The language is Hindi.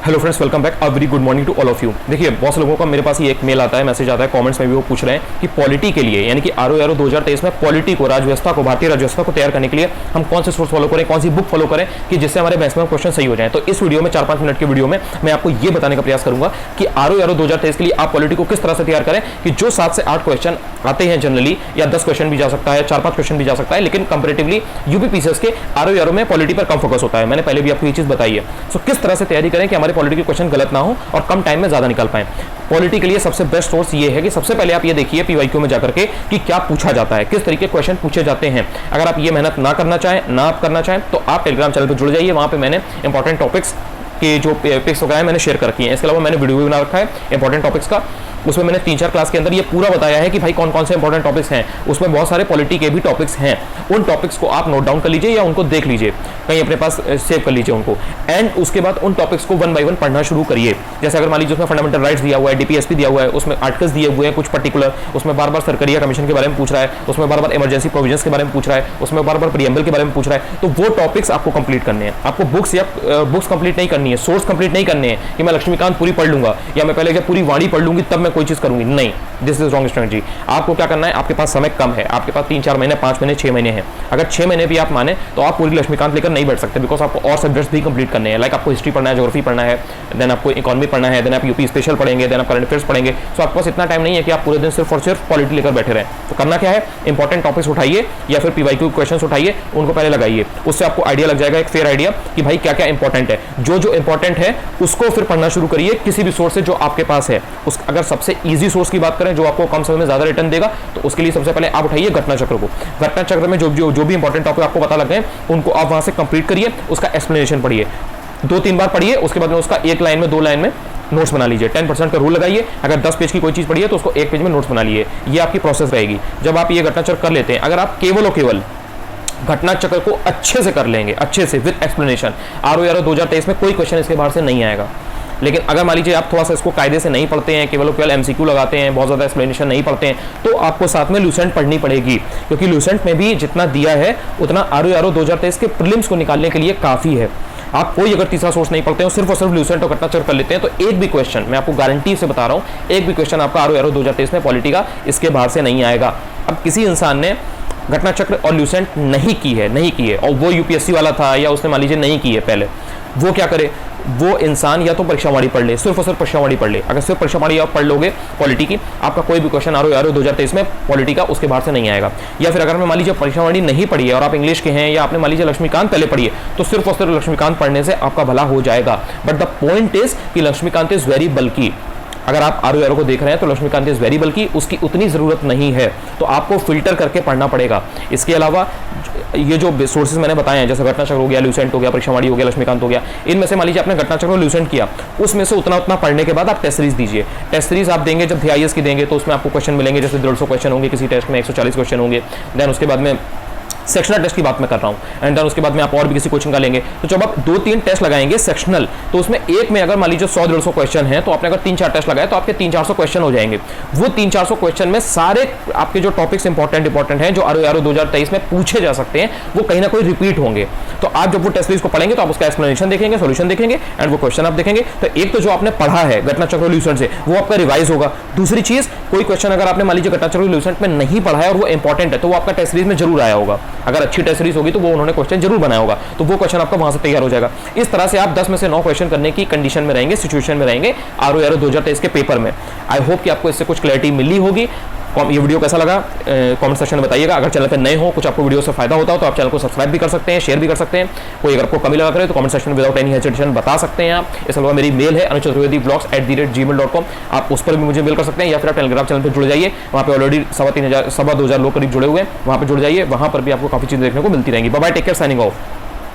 Hello friends, welcome back. A very good morning to all of you. देखिए, बहुत से लोगों का मेरे पास ये एक मेल आता है, मैसेज आता है, कमेंट्स में भी वो पूछ रहे हैं कि पॉलिटी के लिए यानी कि आरओ 2023 में पॉलिटी को, राजव्यवस्था को, भारतीय राजव्यवस्था को तैयार करने के लिए हम कौन से सोर्स फॉलो करें, कौन सी बुक फॉलो करें कि जिससे हमारे मैक्सिमम क्वेश्चन सही हो जाए। तो इस वीडियो में 4-5 मिनट की वीडियो में मैं आपको ये बताने का प्रयास करूंगा कि आरओ 2023 के लिए आप पॉलिटी को किस तरह से तैयार करें कि जो 7 से 8 क्वेश्चन आते हैं जनरली, या 10 क्वेश्चन भी जा सकता है, 4-5 क्वेश्चन भी जा सकता है, लेकिन कंपैरेटिवली यूपीपीसीएस के आरओ में पॉलिटी पर कम फोकस होता है। मैंने पहले भी आपको ये चीज बताई है। सो किस तरह से तैयारी करें कि हमारे पॉलिटी के क्वेश्चन गलत ना हो और कम टाइम में ज्यादा निकाल पाए। पॉलिटी के लिए सबसे बेस्ट सोर्स ये है कि सबसे पहले आप ये देखिए पीवाईक्यू में जाकर के कि क्या पूछा जाता है, किस तरीके के क्वेश्चन पूछे जाते हैं। अगर आप ये मेहनत ना करना चाहें, ना आप करना चाहें, तो आप टेलीग्राम चैनल पर जुड़ जाइए। वहां पे मैंने इंपॉर्टेंट टॉपिक्स के जो पिक्स वगैरह मैंने शेयर कर रखी हैं। इसके अलावा मैंने वीडियो भी बना रखा है इंपॉर्टेंट टॉपिक्स का, उसमें मैंने 3-4 क्लास के अंदर ये पूरा बताया है कि भाई कौन कौन से इंपॉर्टेंट टॉपिक्स हैं। उसमें बहुत सारे पॉलिटी के भी टॉपिक्स हैं। उन टॉपिक्स को आप नोट डाउन कर लीजिए या उनको देख लीजिए, कहीं अपने पास सेव कर लीजिए उनको, एंड उसके बाद उन टॉपिक्स को 1 बाय 1 पढ़ना शुरू करिए। जैसे अगर मान लीजिए उसमें फंडामेंटल राइट्स दिया हुआ है, डीपीएसपी दिया हुआ है, उसमें आर्टिकल्स दिए हुए हैं कुछ पर्टिकुलर, उसमें बार बार सरकारिया कमीशन के बारे में पूछ रहा है, उसमें बार बार इमरजेंसी प्रोविजंस के बारे में पूछ रहा है, उसमें बार बार प्रीएम्बल के बारे में पूछ रहा है, तो वो टॉपिक्स आपको कंप्लीट करने हैं। आपको बुक्स कंप्लीट नहीं करनी है, सोर्स कंप्लीट नहीं करने हैं कि मैं लक्ष्मीकांत पूरी पढ़ लूंगा या मैं पहले पूरी वाणी पढ़ लूंगी तब मैं कोई चीज करूंगी। नहीं, दिस इज रॉन्ग स्ट्रेटजी। आपको क्या करना है, आपके पास समय कम है, आपके पास 3-4 महीने, 5 महीने, 6 महीने हैं। अगर 6 महीने भी आप माने तो आप पूरी लक्ष्मीकांत लेकर नहीं बैठ सकते, बिकॉज आपको और सब्जेक्ट्स भी कंप्लीट करने हैं। लाइक आपको हिस्ट्री पढ़ना है, ज्योग्राफी पढ़ना है, देन आपको इकोनॉमी पढ़ना है, देन आप यूपी स्पेशल पढ़ेंगे, देन आप करंट अफेयर्स पढ़ेंगे। सो आपके पास इतना टाइम नहीं है कि आप पूरे दिन सिर्फ और सिर्फ पॉलिटी लेकर बैठे रहें। तो करना क्या है, इंपॉर्टेंट टॉपिक्स उठाइए या फिर पीवाईक्यू क्वेश्चन उठाइए, उनको पहले लगाइए। उससे आपको आइडिया लग जाएगा, एक फेयर आइडिया कि भाई क्या क्या इंपॉर्टेंट है। जो इंपॉर्टेंट है उसको फिर पढ़ना शुरू करिए किसी भी सोर्स से जो आपके पास है। अगर सबसे ईजी सोर्स की बात करें जो आपको कम समय में ज्यादा रिटर्न देगा, तो उसके लिए सबसे पहले आप उठाइए घटना चक्र को। घटना चक्र में जो भी इंपॉर्टेंट टॉपिक आपको पता लग गए उनको आप वहां से कंप्लीट करिए, उसका एक्सप्लेनेशन पढ़िए, 2-3 बार पढ़िए, उसके बाद में उसका 1 लाइन में 2 लाइन में नोट्स बना लीजिए। 10% का रूल लगाइए। अगर 10 पेज की कोई चीज पढ़िए तो उसको 1 पेज में नोट्स बना लीजिए। ये आपकी प्रोसेस रहेगी जब आप ये घटना चक्र कर लेते हैं। अगर आप केवल और केवल घटना चक्र को अच्छे से कर लेंगे, अच्छे से विद एक्सप्लेनेशन, आरओ 2023 में कोई क्वेश्चन इसके बाहर से नहीं आएगा। लेकिन अगर मान लीजिए आप थोड़ा सा इसको कायदे से नहीं पढ़ते हैं, केवल एमसीक्यू लगाते हैं, बहुत ज़्यादा एक्सप्लेनेशन नहीं पढ़ते हैं, तो आपको साथ में लूसेंट पढ़नी पड़ेगी, क्योंकि लूसेंट में भी जितना दिया है उतना आरओ 2023 के प्रीलिम्स को निकालने के लिए काफ़ी है। आप कोई अगर तीसरा सोर्स नहीं पढ़ते हो, सिर्फ और सिर्फ लूसेंट और घटना चक्र कर लेते हैं, तो एक भी क्वेश्चन, मैं आपको गारंटी से बता रहा हूँ, एक भी क्वेश्चन आपका आरओ 2023 में पॉलिटी का इसके बाहर से नहीं आएगा। अब किसी इंसान ने घटना चक्र और लूसेंट नहीं की है और वो यूपीएससी वाला था या उसने मान लीजिए नहीं की है पहले, वो क्या करे, वो इंसान या तो परीक्षावाणी पढ़ ले, सिर्फ और सिर्फ परीक्षावाणी पढ़ ले। अगर सिर्फ परीक्षावाणी आप पढ़ लोगे पॉलिटी की, आपका कोई भी क्वेश्चन आरओ 2023 में पॉलिटी का उसके बाहर से नहीं आएगा। या फिर अगर मैं मान लीजिए परीक्षावाणी नहीं पढ़ी है और आप इंग्लिश के हैं, या आपने मान लीजिए लक्ष्मीकांत पहले पढ़ी है, तो सिर्फ और सिर्फ लक्ष्मीकांत पढ़ने से आपका भला हो जाएगा। बट द पॉइंट इज कि लक्ष्मीकांत इज वेरी बल्कि। अगर आप आरओ को देख रहे हैं तो लक्ष्मीकांत इज वेरी बल्कि, उसकी उतनी जरूरत नहीं है, तो आपको फिल्टर करके पढ़ना पड़ेगा। इसके अलावा ये जो सोर्सेज मैंने बताए हैं, जैसे घटना चक्र हो गया, लूसेंट हो गया, परीक्षावाणी हो गया, लक्ष्मीकांत हो गया, इनमें से मान लीजिए आपने घटना चक्र और लूसेंट किया, उसमें से उतना पढ़ने के बाद आप टेस्ट सीरीज दीजिए। टेस्ट सीरीज आप देंगे जब VIS की देंगे तो उसमें आपको क्वेश्चन मिलेंगे, जैसे 150 क्वेश्चन होंगे किसी टेस्ट में, 140 क्वेश्चन होंगे। देन उसके बाद में सेक्शनल टेस्ट की बात मैं कर रहा हूं, एंड देन उसके बाद में आप और भी किसी कोचिंग का लेंगे, तो जब आप 2-3 टेस्ट लगाएंगे सेक्शनल, तो उसमें एक में अगर मान लीजिए 100-150 क्वेश्चन है, तो आपने अगर 3-4 टेस्ट लगाए तो आपके 300-400 क्वेश्चन हो जाएंगे। वो 300-400 क्वेश्चन में सारे आपके जो टॉपिक्स इंपॉर्टेंट हैं जो आरओ 2023 में पूछे जा सकते हैं, वो कहीं ना कोई रिपीट होंगे। तो आप जब वो टेस्ट सीरीज को पढ़ेंगे तो आप उसका एक्सप्लेनेशन देखेंगे, सोल्यूशन देखेंगे, एंड वो क्वेश्चन आप देखेंगे। तो एक तो जो आपने पढ़ा है घटना चक्र लूसेंट से, वो आपका रिवाइज होगा। दूसरी चीज, कोई क्वेश्चन अगर आपने मान लीजिए घटना चक्र लूसेंट में नहीं पढ़ा है और वो इंपॉर्टेंट है, तो वो आपका टेस्ट सीरीज में जरूर आया होगा। अगर अच्छी टेस्ट सीरीज होगी तो वो उन्होंने क्वेश्चन जरूर बनाया होगा, तो वो क्वेश्चन आपका वहां से तैयार हो जाएगा। इस तरह से आप 10 में से 9 क्वेश्चन करने की कंडीशन में रहेंगे, सिचुएशन में रहेंगे आरओ 2023 के पेपर में। आई होप कि आपको इससे कुछ क्लैरिटी मिली होगी। ये वीडियो कैसा लगा कमेंट सेक्शन में बताइएगा। अगर चैनल पे नए हो, कुछ आपको वीडियो से फायदा होता हो, तो आप चैनल को सब्सक्राइब भी कर सकते हैं, शेयर भी कर सकते हैं। कोई अगर आपको कमी लगा करे तो कमेंट सेक्शन में विदाउट एनी हेजिटेशन बता सकते हैं आप। इसके अलावा मेरी मेल है anuj.chaturvedi@gmail.com, आप उस पर भी मुझे मेल कर सकते हैं, या फिर आप टेलीग्राम चैनल पर जुड़ जाइए। वहाँ पे ऑलरेडी 2,500 लोग करीब जुड़े हुए हैं, वहाँ पर जुड़ जाइए। वहाँ पर भी आपको काफी चीजें देखने को मिलती रहेंगी। Bye bye, take care, signing of.